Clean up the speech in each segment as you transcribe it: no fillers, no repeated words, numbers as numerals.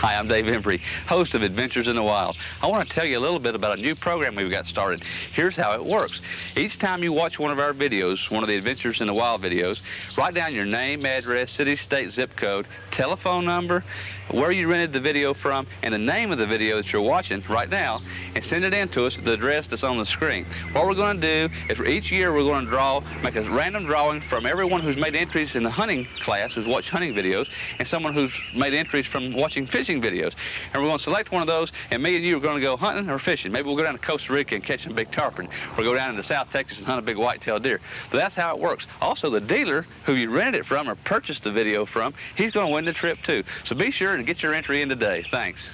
Hi, I'm Dave Embry, host of Adventures in the Wild. I want to tell you a little bit about a new program we've got started. Here's how it works. Each time you watch one of our videos, one of the Adventures in the Wild videos, write down your name, address, city, state, zip code, telephone number, where you rented the video from, and the name of the video that you're watching right now, and send it in to us at the address that's on the screen. What we're going to do is for each year we're going to make a random drawing from everyone who's made entries in the hunting class, who's watched hunting videos, and someone who's made entries from watching fishing videos. And we're going to select one of those, and me and you are going to go hunting or fishing. Maybe we'll go down to Costa Rica and catch some big tarpon, or go down into South Texas and hunt a big white-tailed deer. But that's how it works. Also, the dealer who you rented it from or purchased the video from, he's going to win the trip too. So be sure to get your entry in today. Thanks.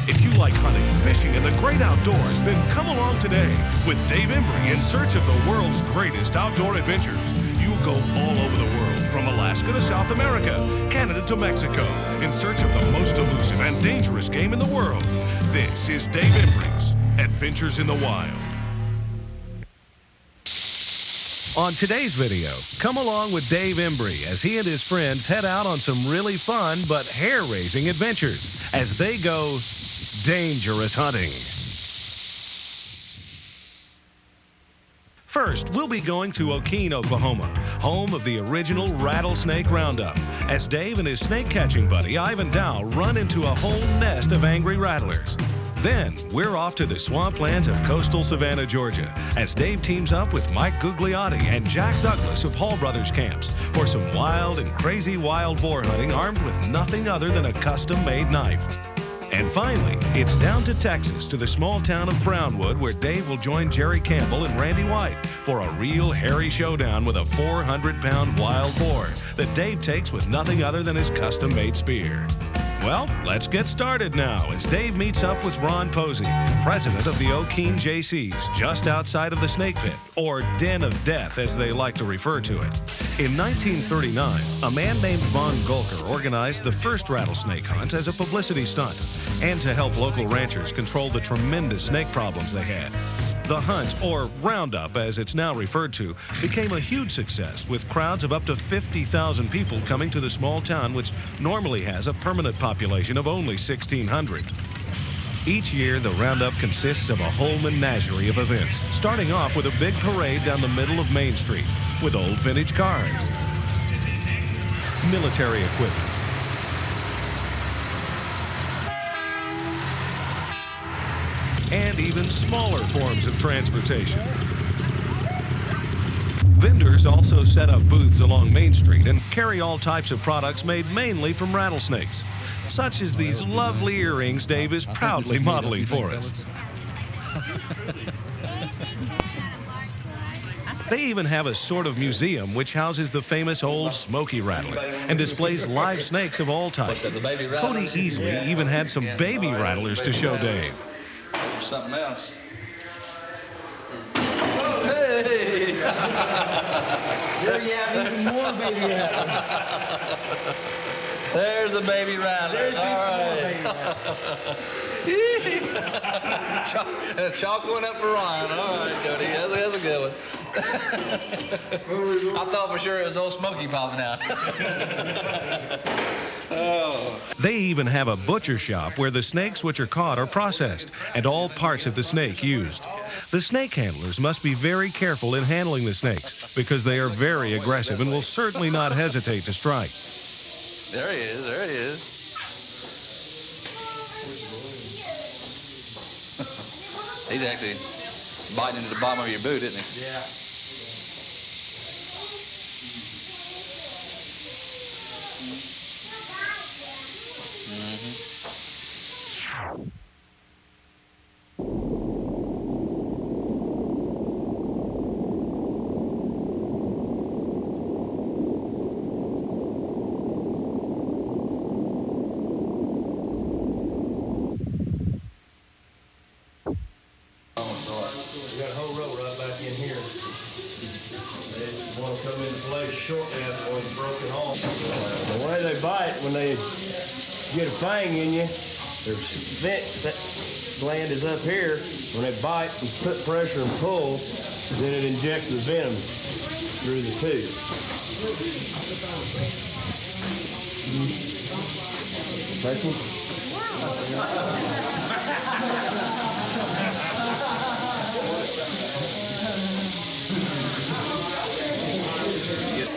If you like hunting, fishing, and the great outdoors, then come along today with Dave Embry in search of the world's greatest outdoor adventures. You'll go all over the world, from Alaska to South America, Canada to Mexico, in search of the most elusive and dangerous game in the world. This is Dave Embry's Adventures in the Wild. On today's video, come along with Dave Embry as he and his friends head out on some really fun but hair-raising adventures as they go dangerous hunting. First, we'll be going to Okeen, Oklahoma, home of the original rattlesnake roundup, as Dave and his snake-catching buddy, Ivan Dow, run into a whole nest of angry rattlers. Then, we're off to the swamplands of coastal Savannah, Georgia, as Dave teams up with Mike Gugliotti and Jack Douglas of Hall Brothers Camps for some wild and crazy wild boar hunting armed with nothing other than a custom-made knife. And finally, it's down to Texas, to the small town of Brownwood, where Dave will join Jerry Campbell and Randy White for a real hairy showdown with a 400-pound wild boar that Dave takes with nothing other than his custom-made spear. Well, let's get started now as Dave meets up with Ron Posey, president of the Okeen JCs, just outside of the Snake Pit, or Den of Death as they like to refer to it. In 1939, a man named Von Golker organized the first rattlesnake hunt as a publicity stunt and to help local ranchers control the tremendous snake problems they had. The hunt, or roundup as it's now referred to, became a huge success with crowds of up to 50,000 people coming to the small town, which normally has a permanent population of only 1,600. Each year, the roundup consists of a whole menagerie of events, starting off with a big parade down the middle of Main Street with old vintage cars, military equipment, and even smaller forms of transportation. Vendors also set up booths along Main Street and carry all types of products made mainly from rattlesnakes, such as these lovely earrings Dave is proudly modeling for us. They even have a sort of museum which houses the famous old Smoky Rattler and displays live snakes of all types. Cody Easley even had some baby rattlers to show Dave. Something else. Hey! There you have even more baby rattlers. There's a baby rattler. All right. Chalk one up for Ron. All right, Cody. That's a good one. I thought for sure it was old Smoky popping out. Oh. They even have a butcher shop where the snakes which are caught are processed and all parts of the snake used. The snake handlers must be very careful in handling the snakes because they are very aggressive and will certainly not hesitate to strike. There he is. There he is. He's actually biting into the bottom of your boot, isn't he? Yeah. Shortly after it's broken off. The way they bite when they get a fang in you, Their vent gland is up here. When they bite and put pressure and pull, then it injects the venom through the tube.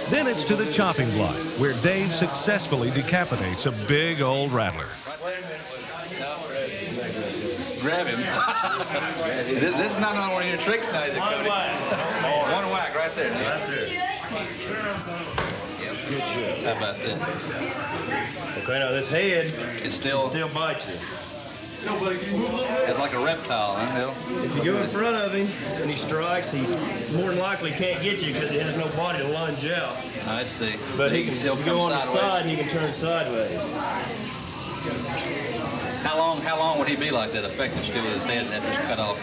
Then it's to the chopping block, where Dave successfully decapitates a big old rattler. Grab him. This is not one of your tricks now, is it, Cody? One whack right there. Right there. Good shot. How about that? Okay, now this head It's still bites you. it's like a reptile, huh, Hill? If you go in front of him and he strikes, he more than likely can't get you because he has no body to lunge out. I see. But he can still go on the sideways. side, he can turn sideways. How long would he be like that, effective still with his head after it's cut off?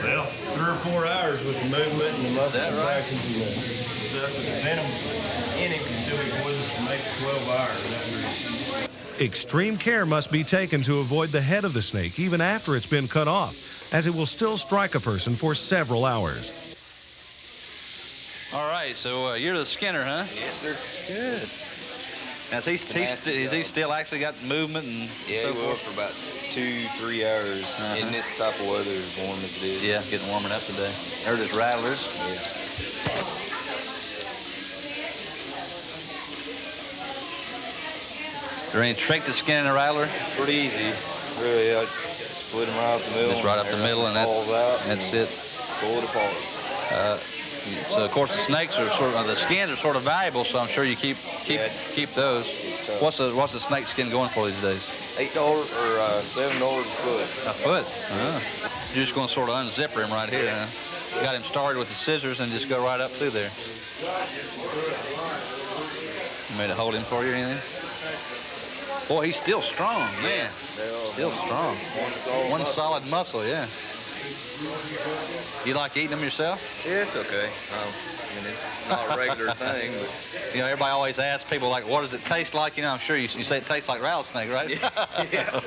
Well, 3 or 4 hours with the movement and the muscle that right? contractions and the venom in him can still be poisonous for maybe 12 hours. Extreme care must be taken to avoid the head of the snake even after it's been cut off, as it will still strike a person for several hours. All right, so you're the skinner, huh? Yes, sir. Good. Now, is he still actually got movement and Yeah, so he will forth? for about 2-3 hours in this type of weather, as warm as it is. Yeah, getting warming up today. They're just rattlers. Yeah. Is there any trick to skinning a rattler? Pretty easy, really. I split them right up the middle. Just right up the middle, and falls out. that's it. Pull it apart. So of course the snakes are the skins are sort of valuable, so I'm sure you keep those. What's the snake skin going for these days? $8 or $7 a foot. A foot. You're just going to sort of unzipper him right here. Huh? Got him started with the scissors and just go right up through there. You made it hold him for you or anything? Boy, he's still strong, man. Still strong. One solid muscle, yeah. You like eating them yourself? Yeah, it's okay. I mean, it's not a regular thing, but... You know, everybody always asks people, like, what does it taste like? You know, I'm sure you say it tastes like rattlesnake, right? Yeah.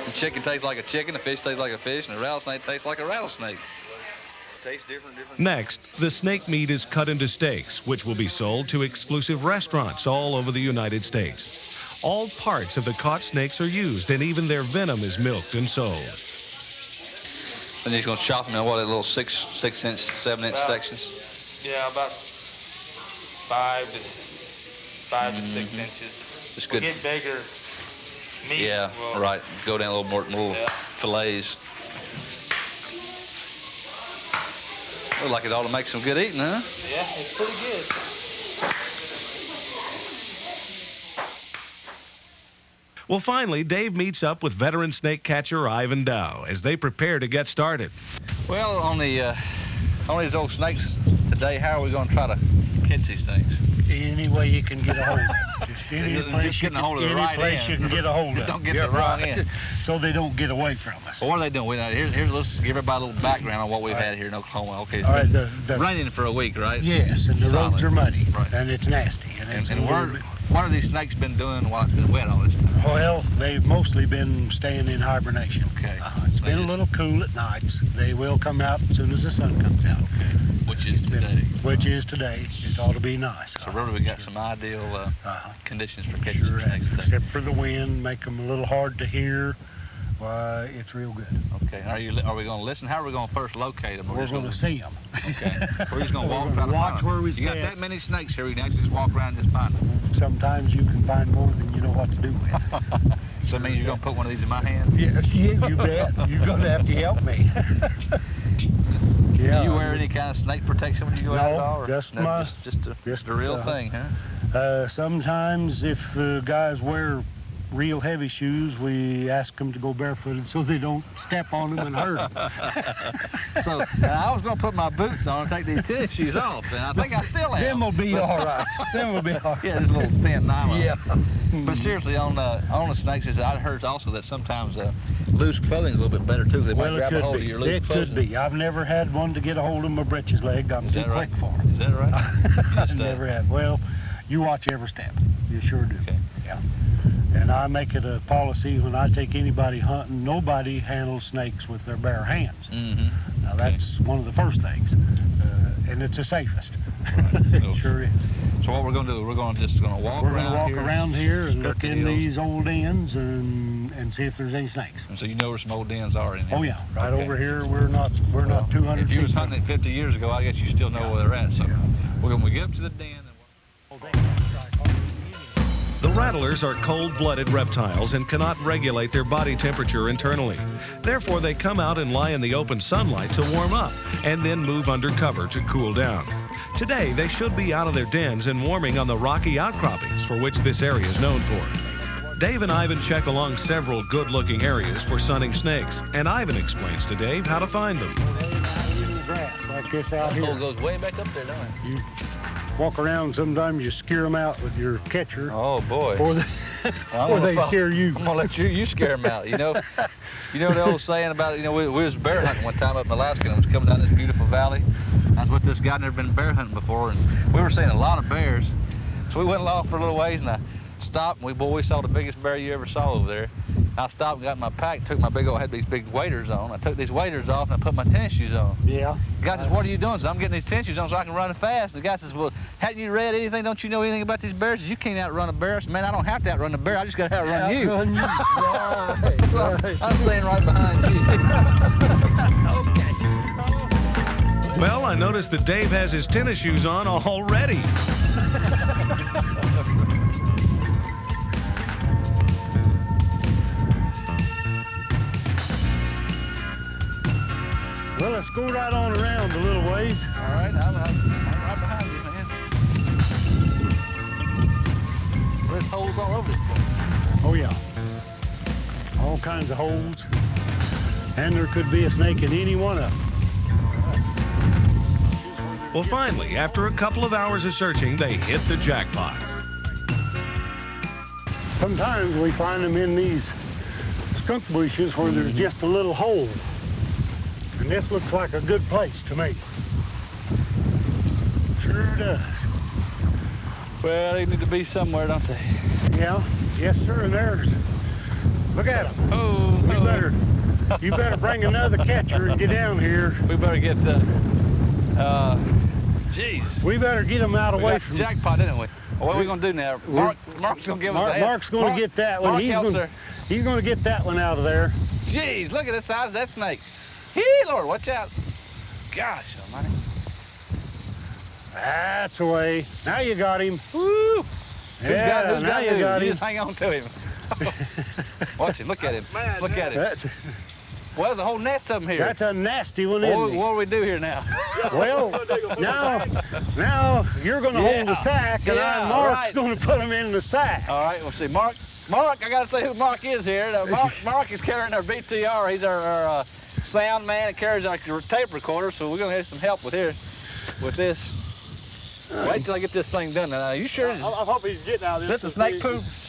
The chicken tastes like a chicken, the fish tastes like a fish, and the rattlesnake tastes like a rattlesnake. Tastes different. Next, the snake meat is cut into steaks, which will be sold to exclusive restaurants all over the United States. All parts of the caught snakes are used, and even their venom is milked and sold. And he's going to chop them in, what, little 6-inch, 7-inch sections? Yeah, about 5 to 6 inches. It's good. Get bigger meat. Yeah, well, right. Go down a little more, little Yeah. fillets. Looks like it ought to make some good eating, huh? Yeah, it's pretty good. Well, finally, Dave meets up with veteran snake catcher Ivan Dow as they prepare to get started. Well, on these old snakes today, how are we going to try to catch these things? Any way you can get a hold of it. Just any place, getting a hold of the any right place end. you can get a hold of it. Don't get Yeah, the wrong right. end. So they don't get away from us. Well, what are they doing? Let's give everybody a little background on what we've had here in Oklahoma. Okay, All right, it's been raining for a week, right? yes, and the roads are muddy, Right. and it's nasty. And what are these snakes been doing while it's been wet all this time? Well, they've mostly been staying in hibernation. Okay. It's been a little cool at nights. They will come out as soon as the sun comes out. Okay. Which is today. Which is today. It ought to be nice. So really, we got some ideal conditions for catching Sure, some snakes today. except for the wind, make them a little hard to hear. Why, it's real good. Okay. Are we going to listen? How are we going to first locate them? We're going to see them. Okay. We're just going to walk We're around. gonna watch where we You got stand. that many snakes here, we can actually just walk around and just find them. Sometimes you can find more than you know what to do with. So that means you're going to put one of these in my hand? Yes, you bet. You're going to have to help me. Do you wear any kind of snake protection when you go out at all? No, or just no, my... just the real thing, huh? Sometimes if guys wear real heavy shoes, we ask them to go barefooted so they don't step on them and hurt them. So I was going to put my boots on and take these tennis shoes off, and I think I still am. Them will be all right. Them will be all right. Yeah, just a little thin nylon. Yeah. But seriously, on the snakes, I heard also that sometimes loose clothing is a little bit better too. They might Well, it grab a could hold be. of your loose It clothing. could be. I've never had one to get a hold of my britches leg. I'm Is too that right? quick for them. Is that right? I've never had. Well, you watch every step. You sure do. Okay. Yeah. And I make it a policy when I take anybody hunting, nobody handles snakes with their bare hands. Mm-hmm. Now that's one of the first things, and it's the safest. Right. It sure is. So what we're going to do, we're just going to walk We're around going to walk here, around here and look the in hills. these old dens and see if there's any snakes. And so you know where some old dens are in here. Oh yeah, right Okay. over here. We're not 200 If you was feet hunting it 50 years ago, I guess you still know where they're at. So when we get up to the den. The rattlers are cold-blooded reptiles and cannot regulate their body temperature internally. Therefore, they come out and lie in the open sunlight to warm up and then move under cover to cool down. Today, they should be out of their dens and warming on the rocky outcroppings for which this area is known for. Dave and Ivan check along several good-looking areas for sunning snakes, and Ivan explains to Dave how to find them. In the grass like this out here. goes way back up there, don't it? You walk around, sometimes you scare them out with your catcher, Oh boy. or they, or they scare you. I'm gonna let you scare them out. You know the old saying about we was bear hunting one time up in Alaska and was coming down this beautiful valley. I was with this guy, never been bear hunting before, and we were seeing a lot of bears. So we went along for a little ways, and I stopped, and we saw the biggest bear you ever saw over there. I stopped and got in my pack, took my had these big waders on. I took these waders off and I put my tennis shoes on. Yeah. The guy says, what are you doing? So I'm getting these tennis shoes on so I can run fast. The guy says, well, haven't you read anything? Don't you know anything about these bears? You can't outrun a bear. I said, man, I don't have to outrun a bear. I just got to outrun you. Outrun you. Right, So right. I'm staying right behind you. Okay. Well, I noticed that Dave has his tennis shoes on already. Well, let's go right on around a little ways. All right, I'm right behind you, man. There's holes all over this place. Oh yeah. All kinds of holes. And there could be a snake in any one of them. Well, finally, after a couple of hours of searching, they hit the jackpot. Sometimes we find them in these skunk bushes where there's just a little hole. And this looks like a good place to me. Sure does. Well, they need to be somewhere, don't they? Yeah, yes sir, and there's, look at them. Oh, You better bring another catcher and get down here. we better get the, geez. We better get them out We away got from. the jackpot, didn't we? Well, what are we going to do now? Mark's going to give us a hand. Mark's going to get that one. Mark, He's going to get that one out of there. Jeez, look at the size of that snake. Hey, Lord, watch out. Gosh almighty. That's the way. Now you got him. Woo! Yeah, who's now got you who? got You him. just hang on to him. Watch him, look at him. Look at him. That's, Well, there's a whole nest of them here. that's a nasty one, What isn't do we do here now? it? Well, now you're going to hold the sack, and Yeah, Mark's right. going to put them in the sack. All right, we'll see. Mark, I got to say who Mark is here. Mark is carrying our BTR. He's our sound man and carries our tape recorder, so we're going to have some help with this. Wait till I get this thing done. Now, are you sure? I hope he's getting out of this. This a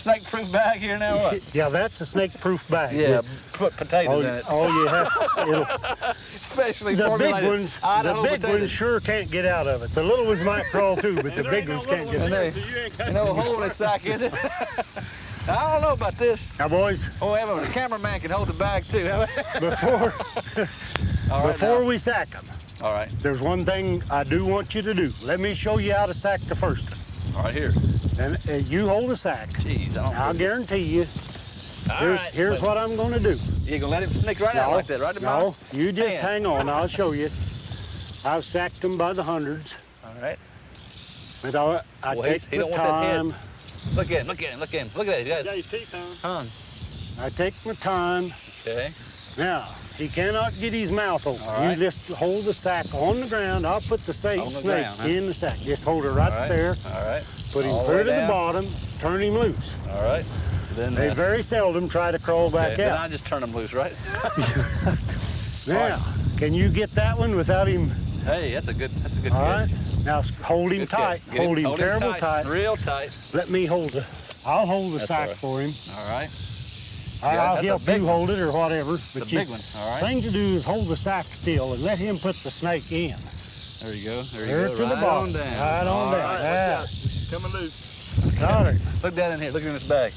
snake-proof bag here now? What? Yeah, that's a snake-proof bag. Yeah, put potatoes in it. Oh, you have. Especially The big formulated ones, Idaho the big potatoes. ones sure can't get out of it. The little ones might crawl too, but the big ones can't get And out. they, no hole in the sack, is it? I don't know about this. Now, boys, Oh, the cameraman can hold the bag too. before All right, before now. we sack them, All right, there's one thing I do want you to do. Let me show you how to sack the first one. all right here. And you hold the sack. Jeez, I don't. I'll guarantee you. Here's what I'm going to do. You gonna let him sneak right out like that, right? No, you just Man. hang on. I'll show you. I've sacked them by the hundreds. All right. But I Well, take he the don't want that head. time. Look at him. Look at him. Look at him. Look at that. Got your teeth on. I take my time. Okay. Now, he cannot get his mouth open. All right. You just hold the sack on the ground. I'll put the snake On the ground, huh? in the sack. Just hold it right All right. there. All right. Put him All the clear way to the down. bottom. Turn him loose. All right. Then They very seldom try to crawl back then I out. just turn him loose, right? Now, can you get that one without him? Hey, that's a good All catch. right. Now hold him Good tight. catch. Get Hold him terrible tight. Real tight. Let me hold the. I'll hold the That's sack all right. for him. All right. I'll that's a help big you one. hold it or whatever. The But you, big one. All right. thing to do is hold the sack still and let him put the snake in. There you go. There There you to go. the Right bottom. on down. Right on All down. right. Yeah. Coming loose. Got it. Look down in here. Look in this bag.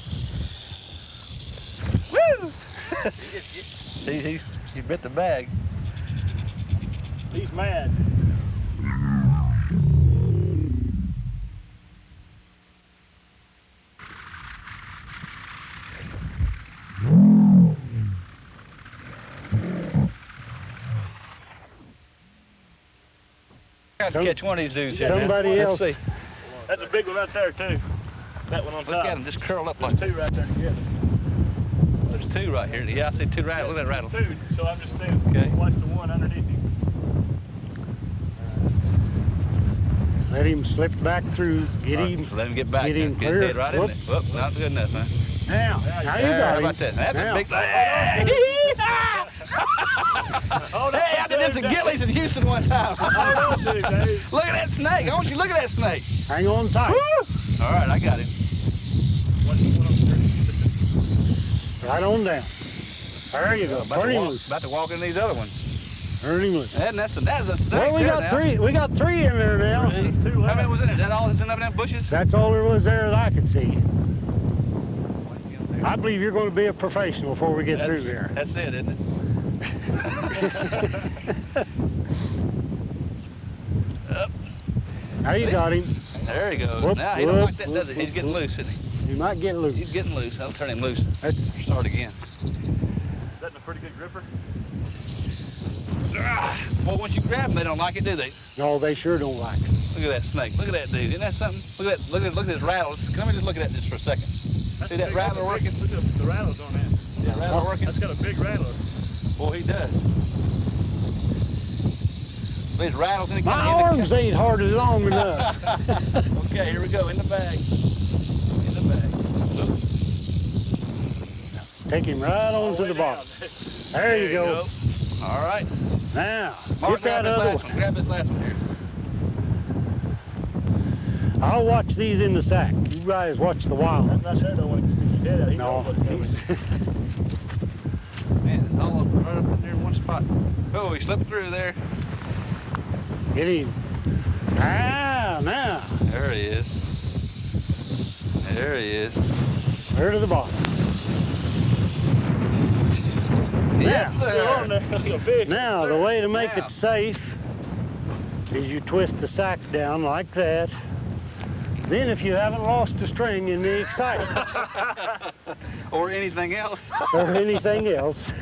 He bit the bag. He's mad. Got to catch one of these dudes here. Somebody else. Let's see. That's a big one right there too. That one on Look top. at him just curl up like There's two right there together. There's two right here. Yeah, I see two rattle. Look at that rattle. Two. So I'm just saying. Okay. Watch the one underneath him. Let him slip back through. Get All right, him. let him get back. Get him Get clear. his head right in Whoop. there. Whoop, not good enough, man. Now you How got him. about that? That's Now. a big. Hey, I did this at Gillies in Houston one time. Look at that snake. I want you to look at that snake. Hang on tight. Woo! All right, I got him. Right on down. There you go. Turn him loose. About to walk in these other ones. Turn him loose. That's a snake. Well, we there got now. three. We got three in there now. How many was in it? Is that all that's in them bushes? That's all there was there that I could see. I believe you're going to be a professional before we get through there. That's it, isn't it? Up. Now you got him. There he goes. Whoop, Now he don't whoop, like that, does he? He's whoop, getting whoop. loose, isn't He might get he? loose. He's getting loose. I'll turn him loose. That's, Start again. Is that a pretty good gripper? Well, once you grab them, they don't like it, do they? no, they sure don't like it. Look at that snake. Look at that dude. Isn't that something? Look at that. Look at this rattle. Let me just look at that just for a second. See that rattler working? Look at the rattles on that. That rattler working? That's got a big rattler. Boy, he does. These rattles in the My arms ain't hardly long enough. Okay, here we go. In the bag. In the bag. Oops. Take him right on to the bottom. There you go. All right. Now, Mark, get that grab this other last one. one. Grab this last one here. I'll watch these in the sack. You guys watch the wild I'm ones. not sure though when he sticks his head out. He No, knows what's coming. he's Man, it's all up right up in there in one spot. Oh, he slipped through there. get him. Ah, now, There he is. There he is. there to the bottom. Yes, Still on sir. there. Look big. Now, the way to make Now. it safe is you twist the sack down like that. Then if you haven't lost a string in the excitement Or anything else. or anything else,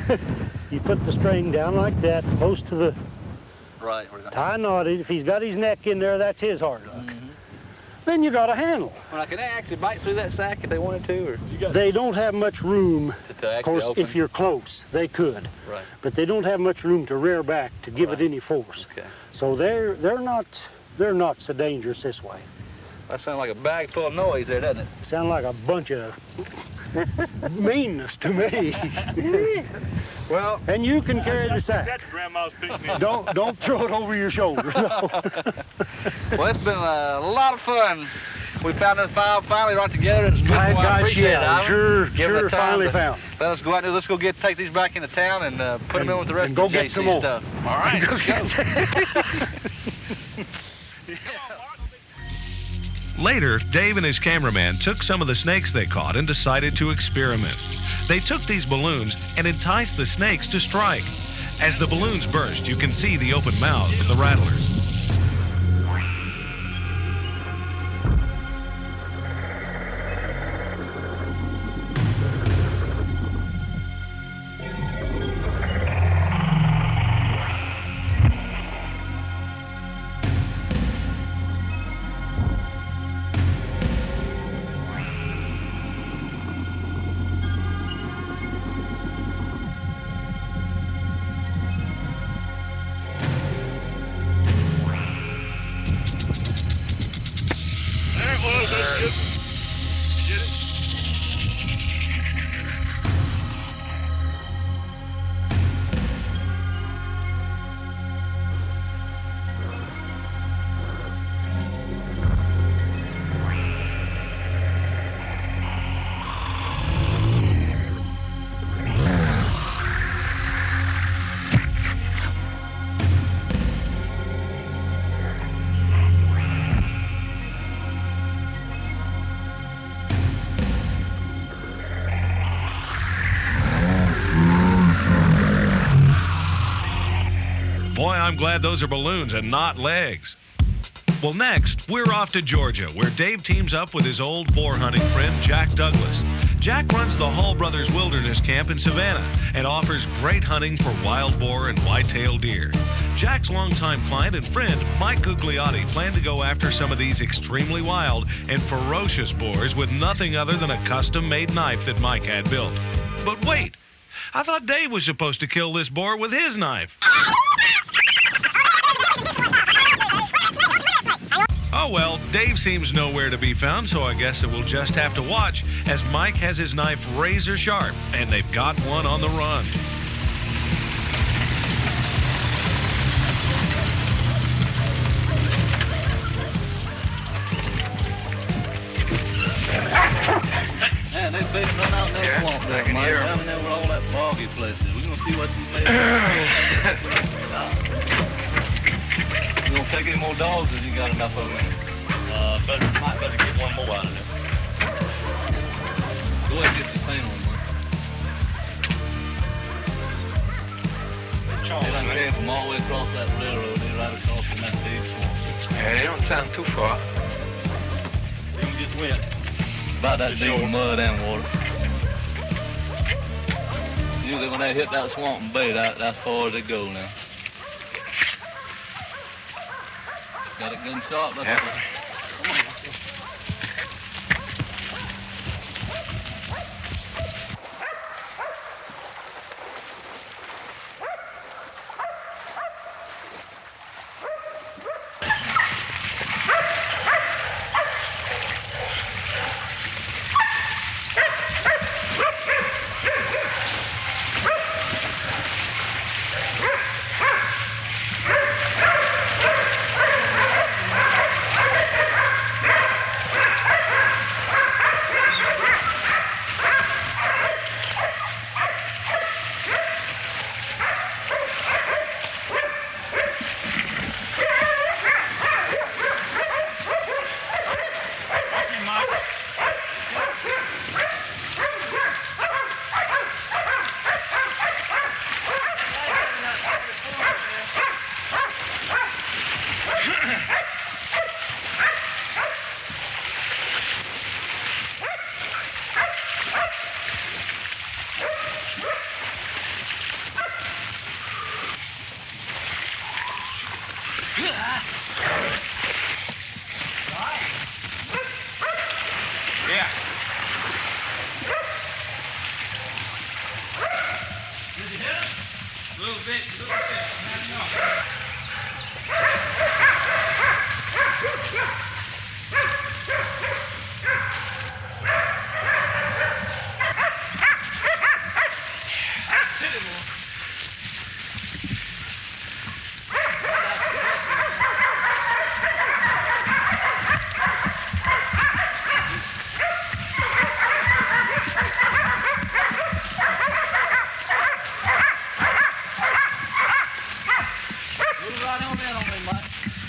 you put the string down like that, close to the Right. tie knotted. If he's got his neck in there, that's his hard luck. Then you got a handle. Well, can they actually bite through that sack if they wanted to, or They don't have much room. to Of actually course, open? if you're close, they could. Right. But they don't have much room to rear back to give it Right. any force. Okay. So they're not so dangerous this way. That sounds like a bag full of noise there, doesn't it? Sound like a bunch of meanness to me. Well, And you can carry the sack. That's grandma's picnic. Don't throw it over your shoulder. No. well, it's been a lot of fun. We found this file finally right together. It's good. My Well, I gosh, appreciate it, yeah, Ivan. sure Give it a time finally to- found. Let's go out there. Let's go take these back into town and put them in with the rest and of go the get JC some more. stuff. All right, let's go. Later, Dave and his cameraman took some of the snakes they caught and decided to experiment. They took these balloons and enticed the snakes to strike. As the balloons burst, you can see the open mouths of the rattlers. I'm glad those are balloons and not legs. Well, next, we're off to Georgia, where Dave teams up with his old boar hunting friend, Jack Douglas. Jack runs the Hall Brothers Wilderness Camp in Savannah and offers great hunting for wild boar and white-tailed deer. Jack's longtime client and friend, Mike Gugliotti, planned to go after some of these extremely wild and ferocious boars with nothing other than a custom-made knife that Mike had built. But wait, I thought Dave was supposed to kill this boar with his knife. Oh well, Dave seems nowhere to be found, so I guess that we'll just have to watch as Mike has his knife razor sharp, and they've got one on the run. Man, they beat him right out in that swamp there, Mike. Down there where all that boggy place is. We're gonna see what's made of. You gonna take any more dogs, or you got enough of them? Might better get one more out of there. Go ahead and get your paint on, Mike. They done came from all the way across that railroad, they right across from that big swamp. Yeah, they don't sound too far. They gonna get wet. About that deep with mud and water. Usually when they hit that swamp and bait, that's far as they go now. Got it gun shot? That's all. Come on. Yeah. Did you hit him? A little bit.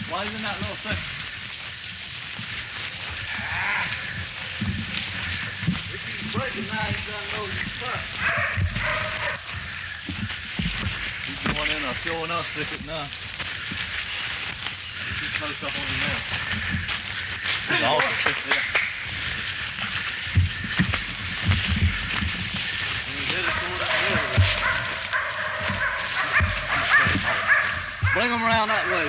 Why is in that little thing? If he's breaking now, he's done knows his stuff. He's going in or showing us stick it now. He's close up on him now. He's awesome. Yeah. Bring them around that way.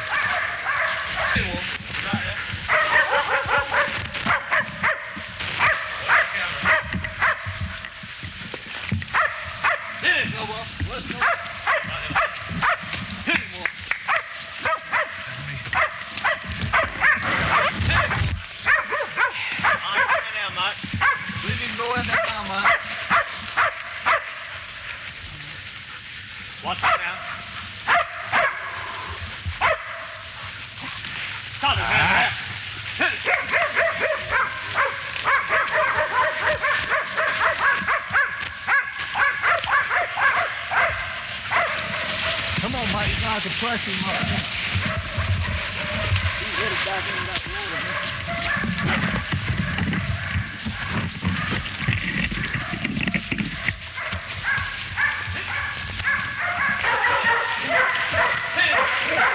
Watch it now. Stop it, man. Come on, Mike. You got to press him up. He's ready back in that water. Hey!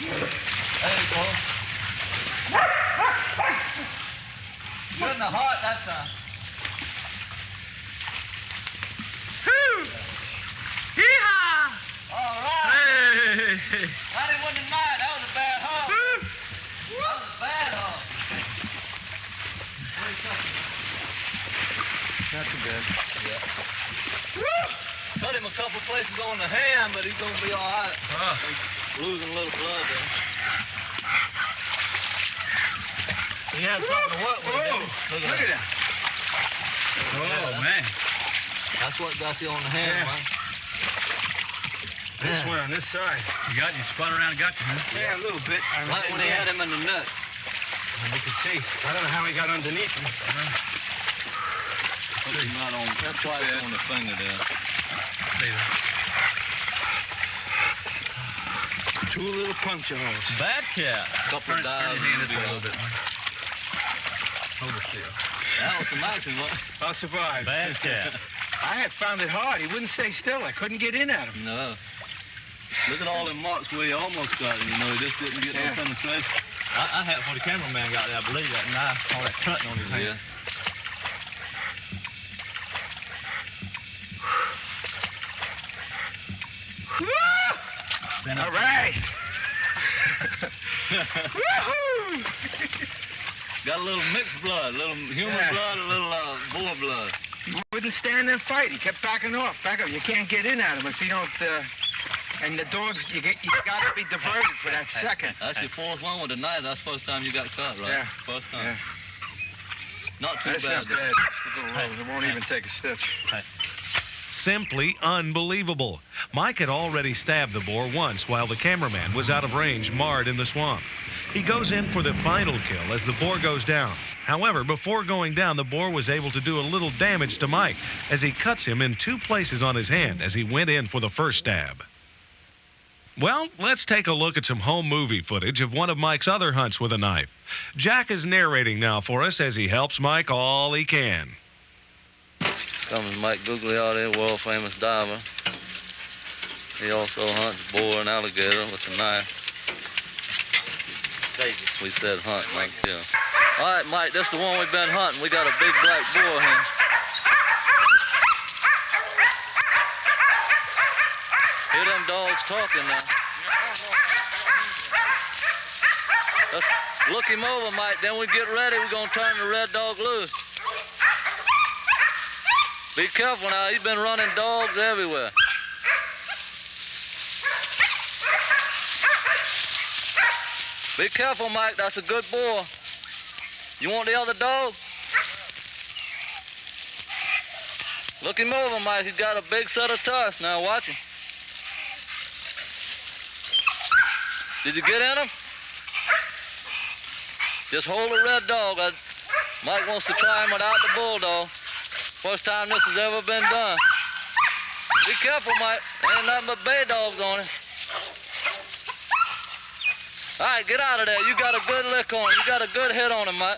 Hey, Paul. You're in the heart that time. Yeehaw! All right. Hey! I didn't want to mind. That was a bad hog. That was a bad hog. What are you talking about? Not too bad. Cut him a couple places on the hand, but he's going to be all right. He's losing a little blood there. He had something to work with. Look at that. Oh, man. That's what got you on the hand, Yeah. man. This one on this side. You spun around and got you, huh? Yeah, a little bit. Right when he had him in the nut. You can see. I don't know how he got underneath me. Put him right on. That's why it's on the finger there. Two little puncture holes. Bad cat. Couple of Turn dives. your hand this way a little bit, man. Hold it still. That was some action, what? I'll survive. Bad cat. I had found it hard. He wouldn't stay still. I couldn't get in at him. No. Look at all them marks where he almost got him, you know. He just didn't get no penetration. I had before the cameraman got there, I believe, that knife, all that cutting on his hand. All right. Got a little mixed blood, a little human blood, a little boar blood. He wouldn't stand and fight. He kept backing off. Back up. You can't get in at him if you don't. And the dogs, you got to be diverted for that second. That's your fourth one with the knife. That's the first time you got cut, right? Yeah. First time. Yeah. Not too That's bad. not bad. Just a little rose. It won't even take a stitch. Simply unbelievable. Mike had already stabbed the boar once while the cameraman was out of range, marred in the swamp. He goes in for the final kill as the boar goes down. However, before going down, the boar was able to do a little damage to Mike as he cuts him in two places on his hand as he went in for the first stab. Well, let's take a look at some home movie footage of one of Mike's other hunts with a knife. Jack is narrating now for us as he helps Mike all he can. Comes Mike Gugliotti, world famous diver. He also hunts boar and alligator with a knife. We said hunt, not kill. All right, Mike, this is the one we've been hunting. We got a big black boar here. Hear them dogs talking now. Let's look him over, Mike. Then we get ready. We're going to turn the red dog loose. Be careful now. He's been running dogs everywhere. Be careful, Mike. That's a good boar. You want the other dog? Look him over, Mike. He's got a big set of tusks. Now watch him. Did you get in him? Just hold the red dog. Mike wants to try him without the bulldog. First time this has ever been done. Be careful, Mike. Ain't nothing but bay dogs on it. All right, get out of there. You got a good lick on him. You got a good hit on him, Mike.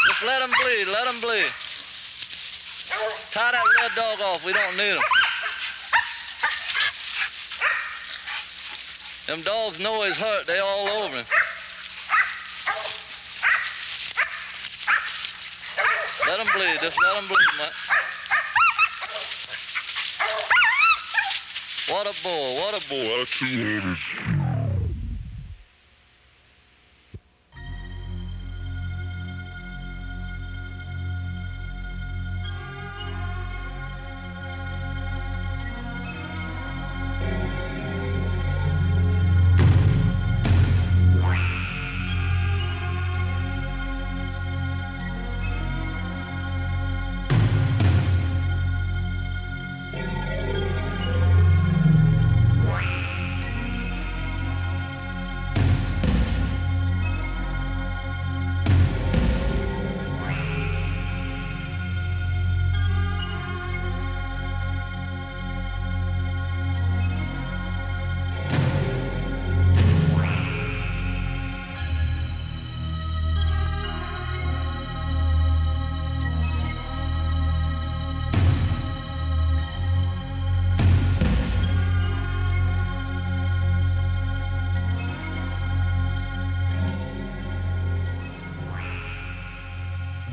Just let him bleed. Let him bleed. Tie that red dog off. We don't need him. Them dogs know he's hurt. They all over him. Let him bleed. Just let him bleed, Mike. What a bull. What a bull. That's 200.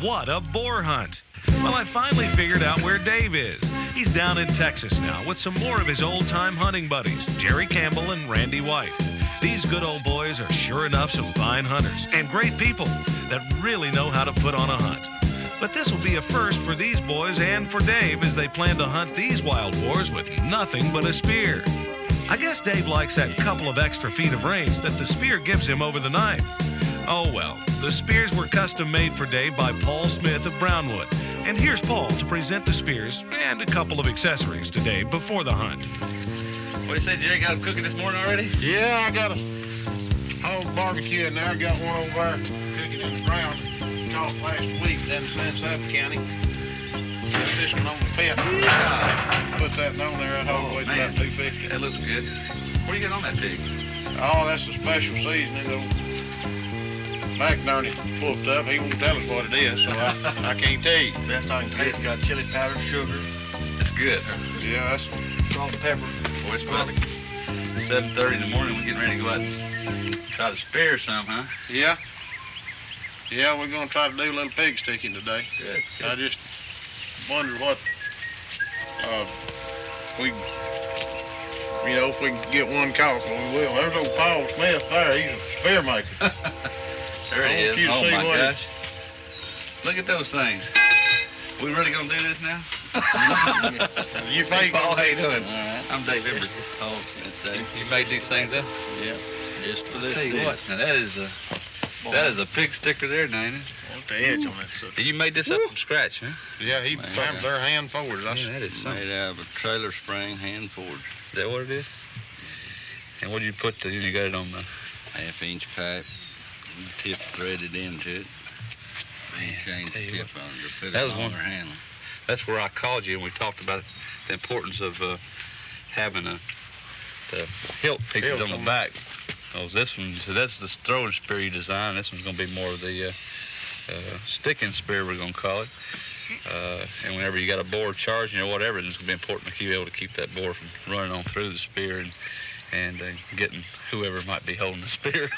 what a boar hunt. Well, I finally figured out where Dave is. He's down in Texas now with some more of his old-time hunting buddies, Jerry Campbell and Randy White. These good old boys are sure enough some fine hunters and great people that really know how to put on a hunt. But this will be a first for these boys and for Dave as they plan to hunt these wild boars with nothing but a spear. I guess Dave likes that couple of extra feet of range that the spear gives him over the knife. Oh well, the spears were custom made for Dave by Paul Smith of Brownwood. And here's Paul to present the spears and a couple of accessories to Dave before the hunt. What do you say, Jerry? Got them cooking this morning already? Yeah, I got a whole barbecue in there. I got one over there cooking in the ground. Caught last week down in San Saba County. Put this one on the pit. Put that on there. That whole weight's about 250. That looks good. What do you get on that pig? Oh, that's a special seasoning. McNerney whooped up. He won't tell us what it is, so I can't tell you. Best I can tell you, it's got chili powder, sugar. That's good. Yeah, that's Salt and pepper. Boy, it's probably 7:30 in the morning. We're getting ready to go out and try to spear some, huh? yeah. Yeah, we're gonna try to do a little pig sticking today. Good. I just wonder what if we can get one caught, well, we will. There's old Paul Smith there. He's a spear maker. There it I want is. you to Oh see my what gosh. Look at those things. We really gonna do this now? You fake Paul, how you doing? All right. I'm Dave Embry. Paul Smith, Dave. You made these things up? Yeah. Just for this Tell you day. what, now that is a pig sticker there, now, ain't it? Want the edge on that sucker. You made this up from scratch, huh? Yeah, he Man, found their hand forward. Yeah, that is something. Made out of a trailer spring hand forged. Is that what it is? And what did you put you got it on the... Half-inch pipe. Tip threaded into it. Man, Change tell the you tip what, on it to put that it was on one- their handle. That's where I called you and we talked about the importance of having the hilt pieces Hilt on the on back. Because this one, so that's the throwing spear you designed. This one's going to be more of the sticking spear, we're going to call it. And whenever you got a boar charging or whatever, it's going to be important to be able to keep that boar from running on through the spear and getting whoever might be holding the spear.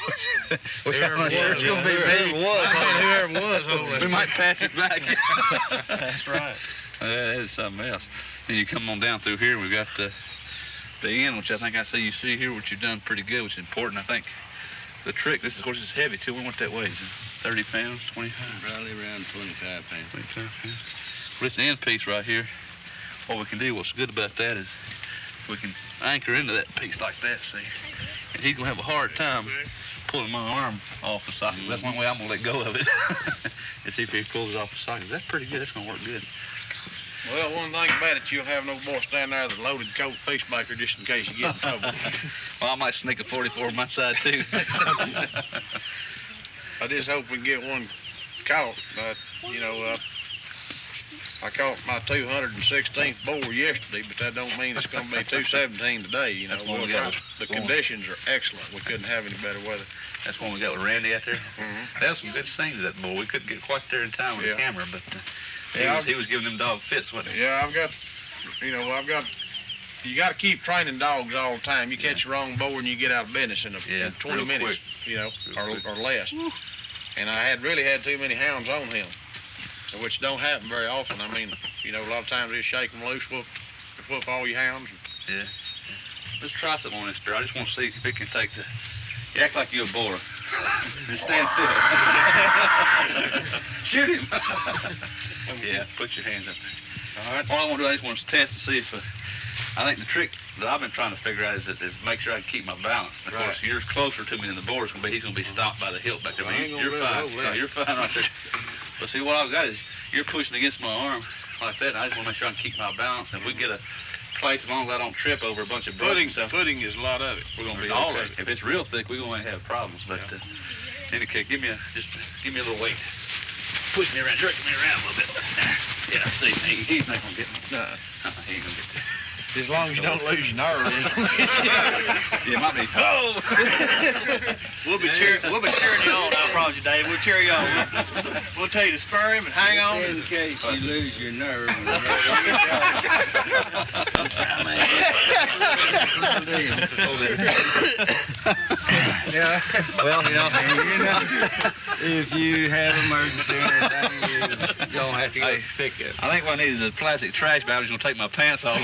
Which I'm not sure it's going to be me. Whoever was holding We it. might pass it back. That's right. That is something else. And you come on down through here, we've got the end, which I think I see you see here, which you've done pretty good, which is important. I think the trick, this is, of course, it's heavy too. We went that way. 30 pounds, 25? Probably around 25 pounds. 25 pounds. Well, this end piece right here, what we can do, what's good about that is we can anchor into that piece like that, see? And he's gonna have a hard time pulling my arm off the socket. That's one way I'm gonna let go of it. And see if he pulls it off the socket. That's pretty good, that's gonna work good. Well, one thing about it, you'll have no boy stand there with a loaded Colt peacemaker just in case you get in trouble. Well, I might sneak a 44 on my side too. I just hope we can get one caught. I caught my 216th boar yesterday, but that don't mean it's going to be 217 today. You know, That's one we got. the conditions are excellent. We couldn't have any better weather. That's one we got with Randy out there. Mm-hmm. That was some good scenes, that bull. We couldn't get quite there in time with the camera, but he was giving them dog fits, wasn't he? Yeah, you got to keep training dogs all the time. You catch the wrong boar and you get out of business in 20 real minutes, quick. or less. And I really had too many hounds on him, which don't happen very often. I mean, a lot of times they shake them loose, whoop all your hounds. Yeah. Let's try something on this bear. I just want to see if it can take the... You act like you're a boar. Just stand still. Shoot him. Yeah, put your hands up there. All right. All I want to do, I just want to test to see if... I think the trick that I've been trying to figure out is make sure I can keep my balance. And of course, you're closer to me than the boar is going to be. He's going to be stopped by the hilt back there. You're fine. No, you're fine right there. But see, what I've got is you're pushing against my arm like that, and I just want to make sure I can keep my balance. And if we get a place, as long as I don't trip over a bunch of brush and stuff, Footing is a lot of it. we're going to be all okay. of it. If it's real thick, we're going to have problems. But in any case, give me a little weight. Push me around, jerk me around a little bit. Yeah, see, he's not going to get me. No, he ain't going to get there. As long as you don't lose your nerve. Yeah, might be. Oh! We'll be cheering you on, I promise you, Dave. We'll cheer you on. We'll tell you to spur him and hang on. In case you lose your nerve. Yeah, Well, if you have an emergency or anything, you don't have to go pick it. I think what I need is a plastic trash bag. I'm just gonna take my pants off.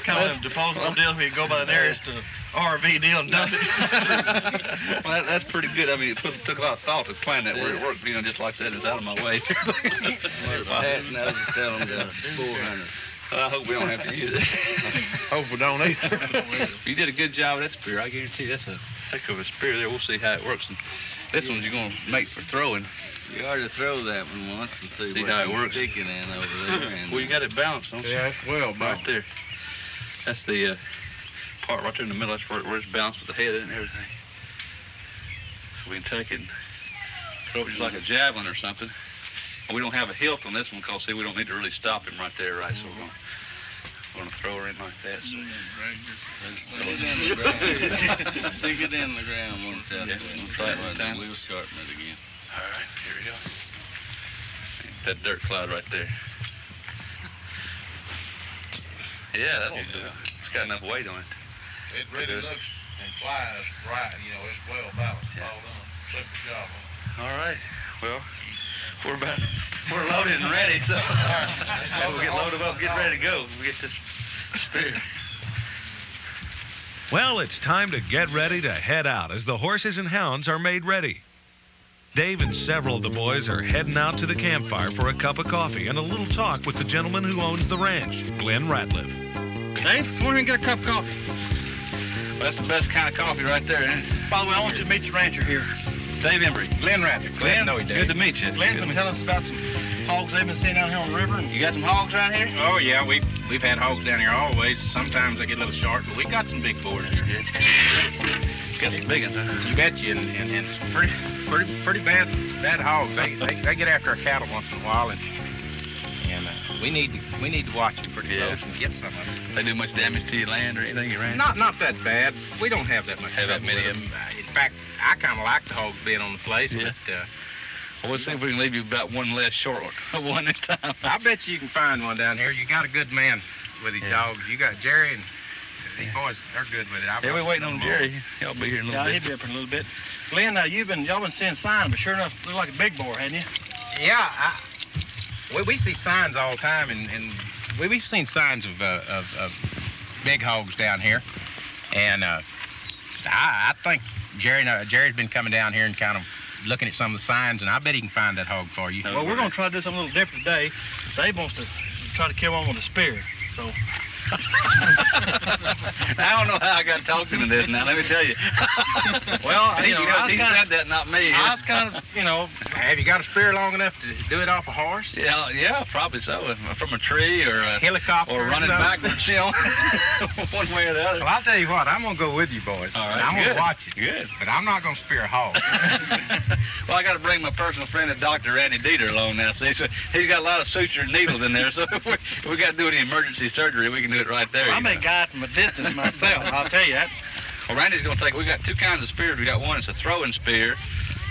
Kind of disposable deal where you go by the nearest RV deal and dump it. Well, that's pretty good. I mean, it took a lot of thought to plan that where it worked, just like that. It's out of my way. Now you sell them to 400. I hope we don't have to use it. Hope we don't either. You did a good job with that spear. I guarantee you that's a heck of a spear there. We'll see how it works. And this one's you're going to make for throwing. You ought to throw that one once and see how it what works. you're sticking in over there. And Well, you got it balanced, don't you? Yeah, it's well Right balanced. there. That's the part right there in the middle. That's where it's balanced with the head and everything. So we can take it and throw it just like a javelin or something. And we don't have a hilt on this one because, see, we don't need to really stop him right there, right? So we're going to throw her in like that. So. stick it in the ground once out there. We'll sharpen it again. All right, here we go. That dirt cloud right there. Yeah, that'll do. It's got enough weight on it. It really looks and flies right. It's well balanced. Yeah. All done. Super job. All right. Well, we're loaded and ready, so we'll get loaded up, get ready to go. We'll get this spear. Well, it's time to get ready to head out as the horses and hounds are made ready. Dave and several of the boys are heading out to the campfire for a cup of coffee and a little talk with the gentleman who owns the ranch, Glenn Ratliff. Dave, come on here and get a cup of coffee. Well, that's the best kind of coffee right there, isn't it? By the way, I want you to meet the rancher here. Dave Embry. Glenn Ratliff. Glenn, good to meet you. Glenn, can you tell us about some hogs they've been seeing down here on the river? You got some hogs around here? Oh, yeah, we've had hogs down here always. Sometimes they get a little short, but we got some big boars. Good. Got some big ones, huh? You bet you, and some pretty bad hogs. They get after our cattle once in a while, and we need to watch them pretty close and get some of them. They do much damage to your land or anything you ran? Not that bad. We don't have that much. Have that trouble many with of them? In fact, I kind of like the hogs being on the place, Yeah. but Well, we'll see if we can leave you about one less short one at a time. I bet you can find one down here. You got a good man with these dogs. You got Jerry, and these boys, they're good with it. Yeah, we're waiting on Jerry. He'll be here in a little Yeah, bit. he'll be up in a little bit. Glenn, y'all been seeing signs, but sure enough, look like a big boar, hadn't you? Yeah, we see signs all the time, and we've seen signs of big hogs down here, and I think Jerry's been coming down here and kind of looking at some of the signs, and I bet he can find that hog for you. Well, we're going to try to do something a little different today. Dave wants to try to kill one with a spear, so... I don't know how I got talked into this now, let me tell you. Well, he said that, not me. I was kind of, Have you got a spear long enough to do it off a horse? Yeah, probably so. From a tree or a Helicopter or running backwards, one way or the other. Well, I'll tell you what, I'm going to go with you, boys. All right, I'm going good. to watch it. Good. But I'm not going to spear a hog. Well, I got to bring my personal friend, Dr. Randy Dieter, along now. See, so he's got a lot of suture needles in there. So if we got to do any emergency surgery, we can do it right there. I may guide from a distance myself, I'll tell you that. Well, Randy's going to take. We got two kinds of spears. We got one that's a throwing spear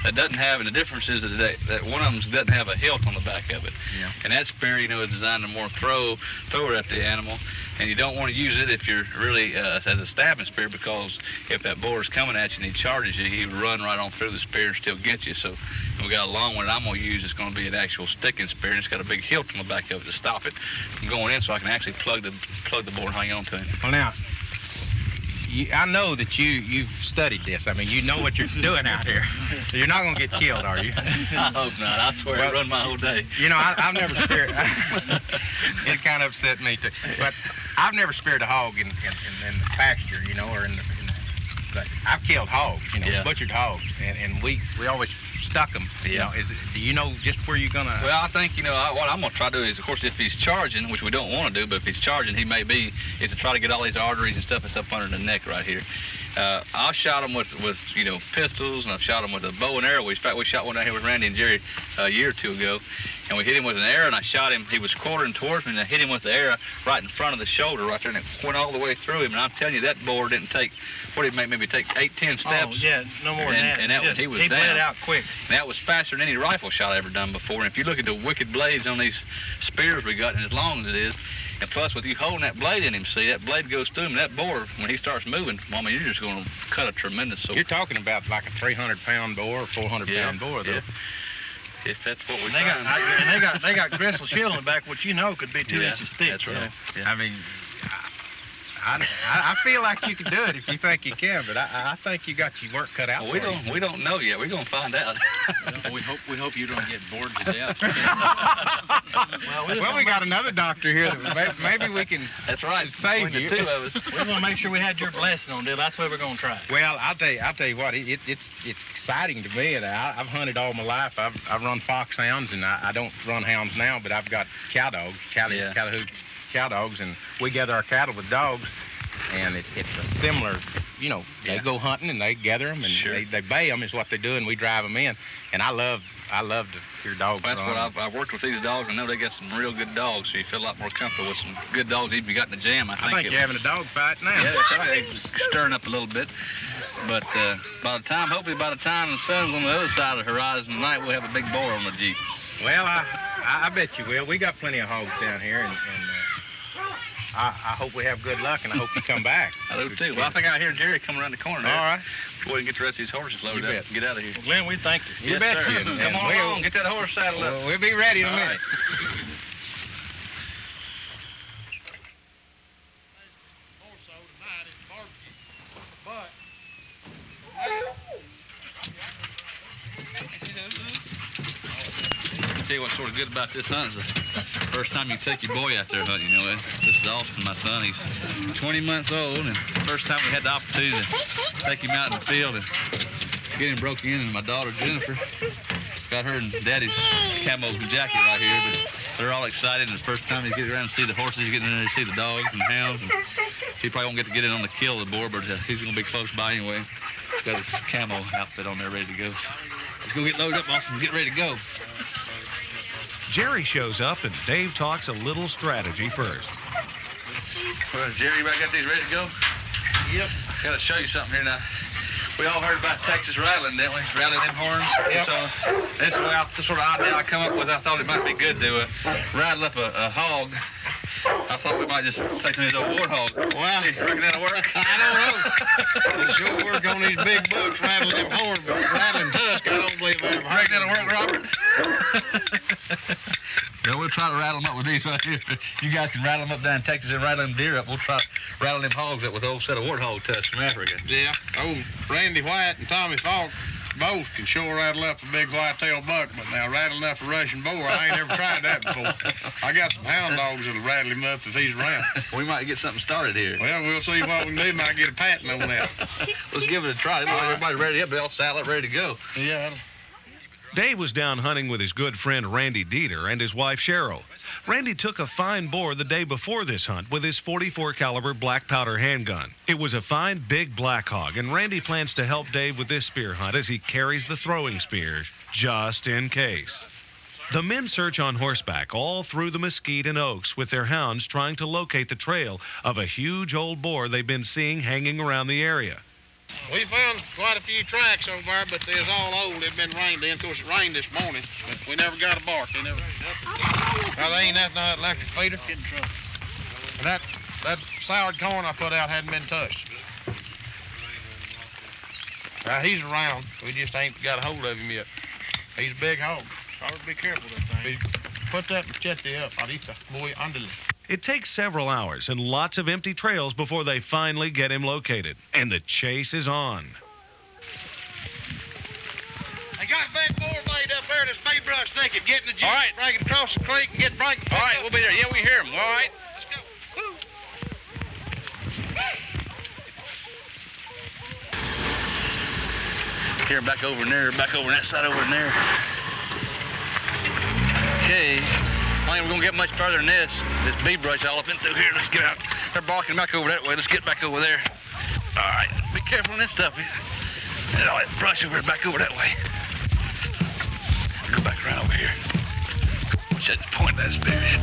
that doesn't have, and the difference is that one of them doesn't have a hilt on the back of it. Yeah. And that spear, is designed to more throw it at the animal. And you don't want to use it if you're really as a stabbing spear, because if that boar is coming at you and he charges you, he would run right on through the spear and still get you. So we got a long one that I'm going to use. It's going to be an actual sticking spear, and it's got a big hilt on the back of it to stop it from going in, so I can actually plug the boar and hang on to him. Well, now, I know that you've studied this. I mean, you know what you're doing out here. You're not going to get killed, are you? I hope not. I swear I run my whole day. I've never speared. It kind of upset me too. But I've never speared a hog in the pasture, or in the but I've killed hogs, butchered hogs, and we always stuck them. Yeah. Do you know just where you're gonna? Well, I think what I'm gonna try to do is, of course, if he's charging, which we don't want to do, but if he's charging, he may be, is to try to get all these arteries and stuff that's up under the neck right here. I shot him with pistols, and I've shot him with a bow and arrow. In fact, we shot one down here with Randy and Jerry a year or two ago, and we hit him with an arrow, and I shot him. He was quartering towards me, and I hit him with the arrow right in front of the shoulder right there, and it went all the way through him. And I'm telling you, that boar didn't take, what did it make, maybe take 8-10 steps? Oh, yeah, no more than that. And that was, he bled down. out quick. And that was faster than any rifle shot I ever done before. And if you look at the wicked blades on these spears we got, and as long as it is, and plus with you holding that blade in him, see, that blade goes through him, and that boar, when he starts moving, you're just going to cut a tremendous sore. You're talking about like a 300-pound boar or 400-pound boar, though. Yeah. If that's what we They got gristle shield on the back, which you know could be 2 inches thick. That's right. So. Yeah. I mean, I feel like you can do it if you think you can, but I think you got your work cut out. Well, we don't know yet. We're gonna find out. We hope you don't get bored to death. Well, we got another doctor here that maybe we can. That's right. Save you. The two of us. We're gonna make sure we had your blessing on it. That's what we're gonna try. Well, I'll tell you what. It's exciting to me. And I've hunted all my life. I've run foxhounds, and I don't run hounds now, but I've got cow dogs, cow dogs, and we gather our cattle with dogs, and it's a similar, they go hunting and they gather them and they bay them is what they do, and we drive them in, and I love to hear dogs That's run. what I've worked with these dogs. I know they got some real good dogs, so you feel a lot more comfortable with some good dogs. Even if you got in the jam, I think you're having a dog fight now. Yeah, that's right. They're stirring up a little bit. But hopefully by the time the sun's on the other side of the horizon tonight, we'll have a big boar on the Jeep. Well, I bet you will. We got plenty of hogs down here, and I hope we have good luck, and I hope you come back. I do too. Well, I think I hear Jerry coming around the corner there. All right. Go ahead and get the rest of these horses loaded up and get out of here. Well, Glenn, we thank you. You bet sir. you. Come on along, get that horse saddled up. We'll be ready in a minute. I'll tell you what's sort of good about this hunt is the first time you take your boy out there hunting, This is Austin, my son. He's 20 months old, and first time we had the opportunity to take him out in the field and get him broke in, and my daughter Jennifer got her in Daddy's camo jacket right here, but they're all excited, and the first time he's getting around to see the horses, he's getting in there to see the dogs and the hounds, and he probably won't get to get in on the kill of the boar, but he's going to be close by anyway. He's got his camo outfit on there ready to go. Let's go get loaded up, Austin, and get ready to go. Jerry shows up, and Dave talks a little strategy first. Well, Jerry, you got these ready to go? Yep. Got to show you something here now. We all heard about Texas rattling, didn't we? Rattling them horns. Yep. So this sort of idea I come up with, I thought it might be good to rattle up a hog. I thought we might just take some of these old warthog. Well, You reckon that'll work? I don't know. It'll sure work on these big bucks rattling them horns, but rattling tusk, I don't believe I ever heard. Reckon that'll work, Robert? Yeah, we'll try to rattle them up with these right here. You guys can rattle them up down in Texas and rattle them deer up. We'll try to rattle them hogs up with an old set of warthog tusks from Africa. Yeah. Oh, Randy White and Tommy Falk both can sure rattle up a big white-tailed buck, but now rattling up a Russian boar, I ain't ever tried that before. I got some hound dogs that'll rattle him up if he's around. We might get something started here. Well, we'll see what we can do. Might get a patent on that. Let's give it a try. Everybody's ready up. They're all saddled up, ready to go. Yeah. Dave was down hunting with his good friend Randy Dieter and his wife Cheryl. Randy took a fine boar the day before this hunt with his .44 caliber black powder handgun. It was a fine big black hog, and Randy plans to help Dave with this spear hunt as he carries the throwing spears, just in case. The men search on horseback all through the mesquite and oaks with their hounds trying to locate the trail of a huge old boar they've been seeing hanging around the area. We found quite a few tracks over there, but they're all old. They've been rained in. Of course, it rained this morning, but we never got a bark. Well, they ain't nothing on that electric feeder. And that soured corn I put out hadn't been touched. He's around. We just ain't got a hold of him yet. He's a big hog. I would be careful of that thing. Put that machete up, ahorita, muy ándale. It takes several hours and lots of empty trails before they finally get him located. And the chase is on. They got a big boar laid up there in this bee brush thicket. Get in the jeep, All right. break it across the creek, and get break. All right, we'll be there. Yeah, we hear him. All right. Let's go. Woo. Here, back over in there, back over on that side over in there. Okay. I think we're gonna get much further than this. This bee brush all up in through here. Let's get out. They're barking back over that way. Let's get back over there. All right, be careful on this stuff. And all that brush over back over that way. Go back around over here. Just point that spearhead.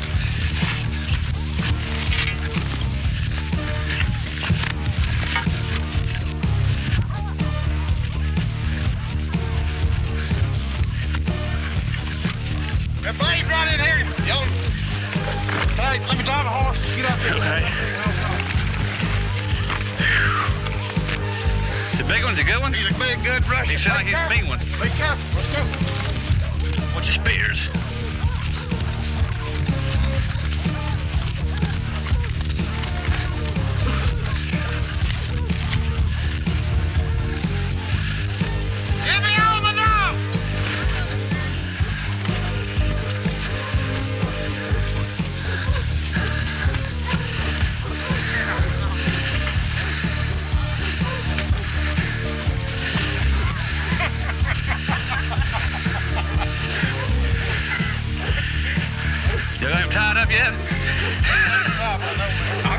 That blade's right in here. Yo. Hey, let me drive a horse. Get up here. Okay. Big one's a good one? He's a big, good Russian. He sounds like he's a mean one. Be careful. Let's go. What's your spears? Get me on the dog! You got him tied up yet? I'll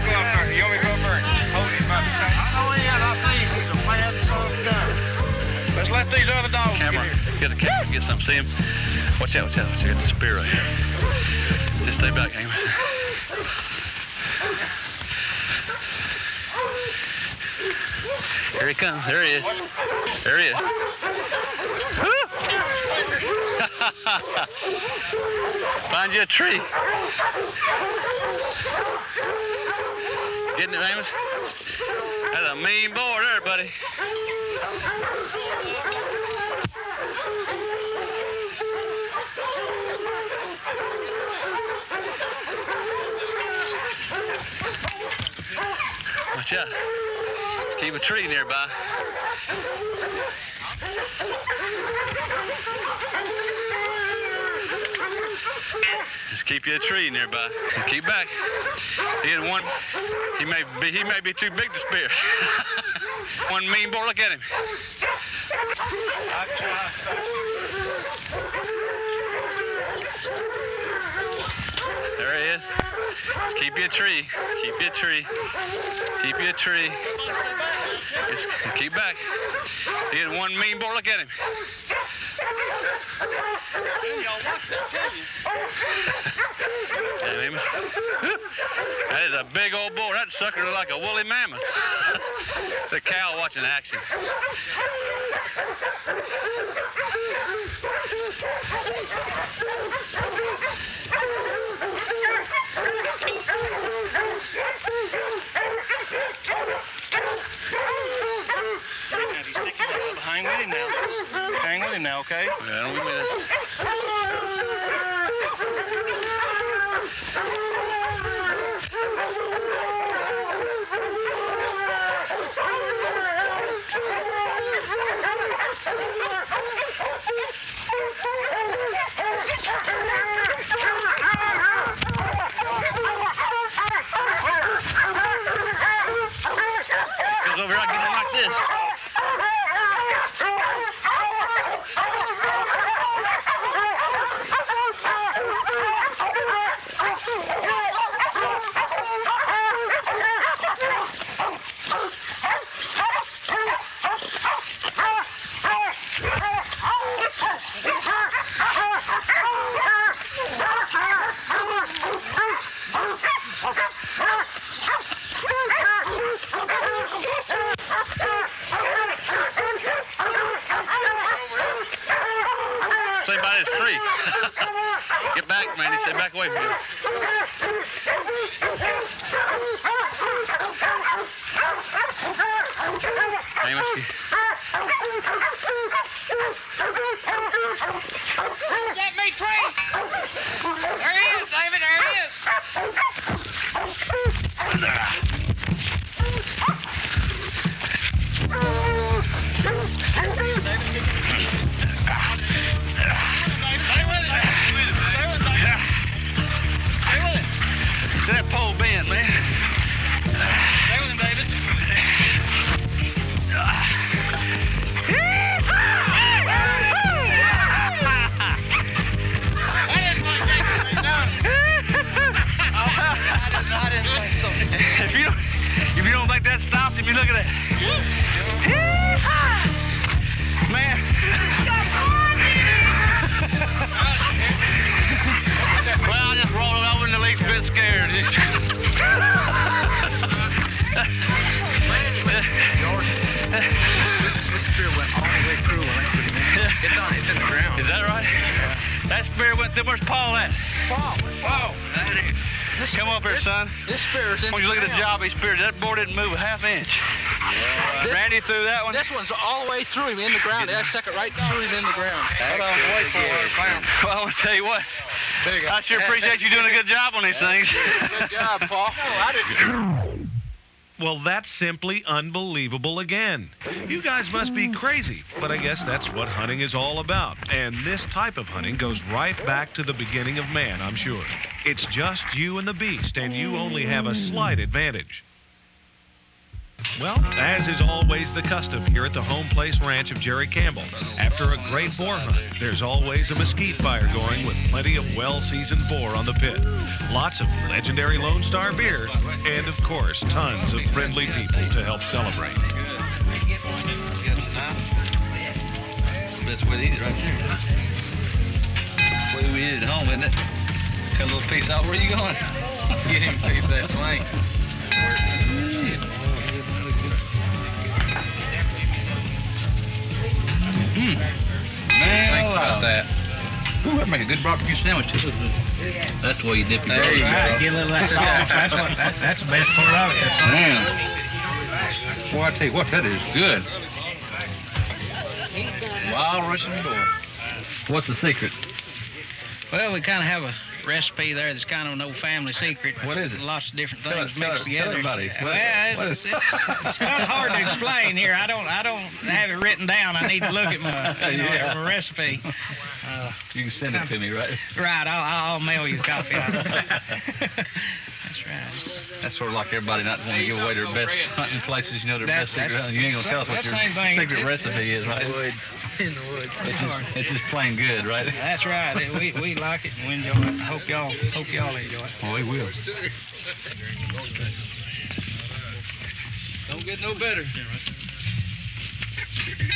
go up there. You want me to go up there and hold him by the tail? I know he is. I see him. He's a bad son of a gun. Let's let these other dogs Camera. get here. Get a camera. Get something. See him. Watch out. Watch out. Watch out. Get the spear right here. Just stay back, Amos. Here he comes. There he is. There he is. Find you a tree. Getting it, Amos? That's a mean boar there, buddy. Watch out. Just keep a tree nearby. Just keep you a tree nearby. And keep back. He had one. He may be too big to spear. One mean boar. Look at him. There he is. Just keep you a tree. Keep you a tree. Keep you a tree. Just keep back. He had one mean boar. Look at him. Yeah, Amos. That is a big old boar. That sucker looked like a woolly mammoth. The cow watching action. Hang with him now. Hang with him now, okay? Yeah, don't give me this. Goes over here, I get him like this. Stay by this tree. Get back, man. Stay back away from him. Amos. Is that me, tree? There he is, David. There he is. That pole bend, man. Stay with him, David. I didn't like that thing done. I didn't think so. If you don't think that stopped him, you look at that. Man. Well, I just rolled it over in the least bit scared. This spear went all the way through. It's in the ground. Is that right? Yeah. That spear went through. Where's Paul at? Paul. Come up here, son. This spear's in When you look at the job he speared, that board didn't move a half inch. Randy threw that one. This one's all the way through him in the ground. I stuck it right through him in the ground. Wait for it. Well, I want to tell you what. I sure appreciate you doing a good job on these things. Good job, Paul. I didn't. Well, that's simply unbelievable again. You guys must be crazy, but I guess that's what hunting is all about. And this type of hunting goes right back to the beginning of man, I'm sure. It's just you and the beast, and you only have a slight advantage. Well, as is always the custom here at the home place ranch of Jerry Campbell, after a great boar hunt, there's always a mesquite fire going with plenty of well-seasoned boar on the pit, lots of legendary Lone Star beer, and, of course, tons of friendly people to help celebrate. That's the best way to eat it right there. That's the way we eat it at home, isn't it? Cut a little piece out. Where are you going? Get him a piece of that flank. Man, think about that. Ooh, that'd make a good barbecue sandwich too. That's the way you dip your There you go. Get a little of that sauce. That's the best part of it. Man. Boy, I tell you what, that is good. Wild Russian boar. What's the secret? Well, we kind of have a recipe there that's kind of an old family secret. What is it? Lots of different Tell things mixed together. everybody. Well, it's kind of hard to explain here. I don't have it written down. I need to look at my recipe. You can send it to me, right? Right, I'll mail you a copy of it. That's right. That's sort of like everybody not wanting to give away their best hunting places, their best secret hunting. You ain't going to tell us what your secret recipe is, right? In the woods. It's just plain good, right? That's right. We like it and we enjoy it. Hope y'all enjoy it. Oh, we will. Don't get no better.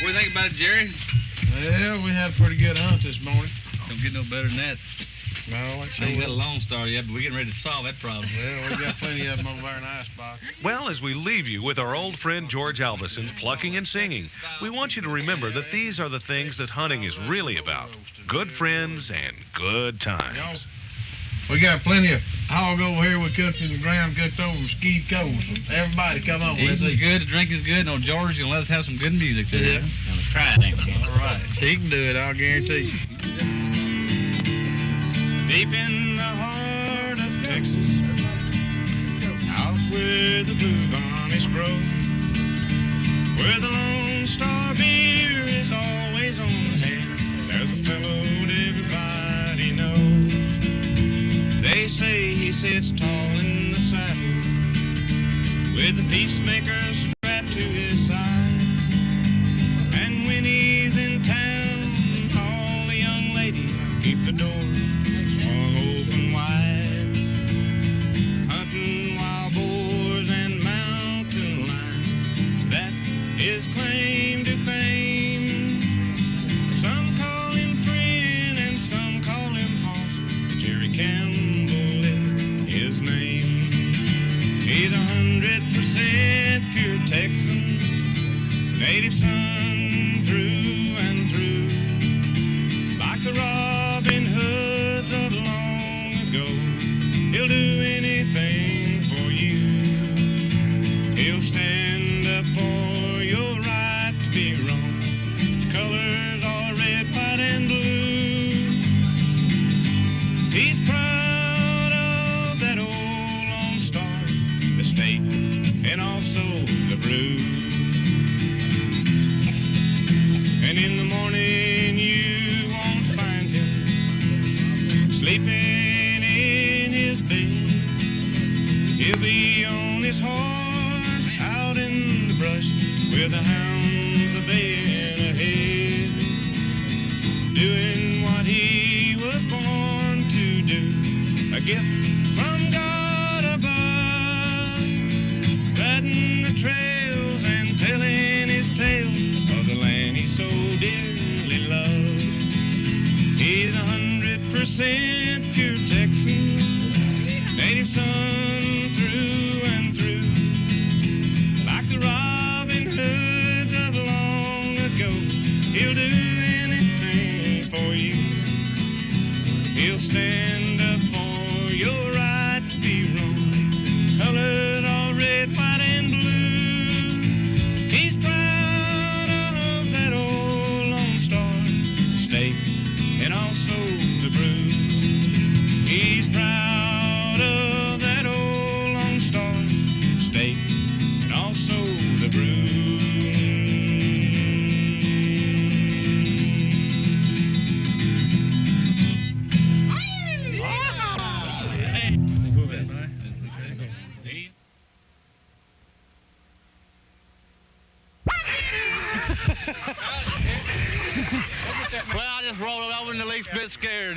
What do you think about it, Jerry? Well, we had a pretty good hunt this morning. Don't get no better than that. No, I ain't got a Lone Star yet, but we're getting ready to solve that problem. Well, we got plenty of them over there in the icebox. Well, as we leave you with our old friend George Albison's plucking and singing, we want you to remember that these are the things that hunting is really about. Good friends and good times. We got plenty of hog over here we cooked in the ground, cooked over Mesquite Coast. Everybody come on. Eating's good, the drink is good. No, George, you'll let us have some good music today. Yeah. Gonna try it, ain't you? All right. He can do it, I'll guarantee you. Deep in the heart of Texas, out where the bluebonnet grow, where the Lone Star beer is always on hand, there's a fellow that everybody knows. They say he sits tall in the saddle, with the peacemaker strapped to his side. And when he's in town, all the young ladies keep the door swung open wide. Hunting wild boars and mountain lions, that's his claim to fame. Some call him friend and some call him hoss. Jerry Campbell is his name. He's 100% pure Texan, native son through and through. Like the Robin Hoods of long ago, he'll do anything for you. He'll stand up for your right to be wrong. His colors are red, white, and blue. He's proud of that old Lone Star, the state, and also the brew. And in the morning you won't find him sleeping in his bed. He'll be on his horse out in the brush with the hounds a baying ahead, doing what he was born to do, a gift from God above, riding the trails and telling his tale of the land he so dearly loved. He's 100% pure Texan, native son through and through. Like the Robin Hoods of long ago, he'll do anything for you. He'll stand up for your right to be wrong. Colored all red, white, and blue. just rolled it. I wasn't the least bit scared.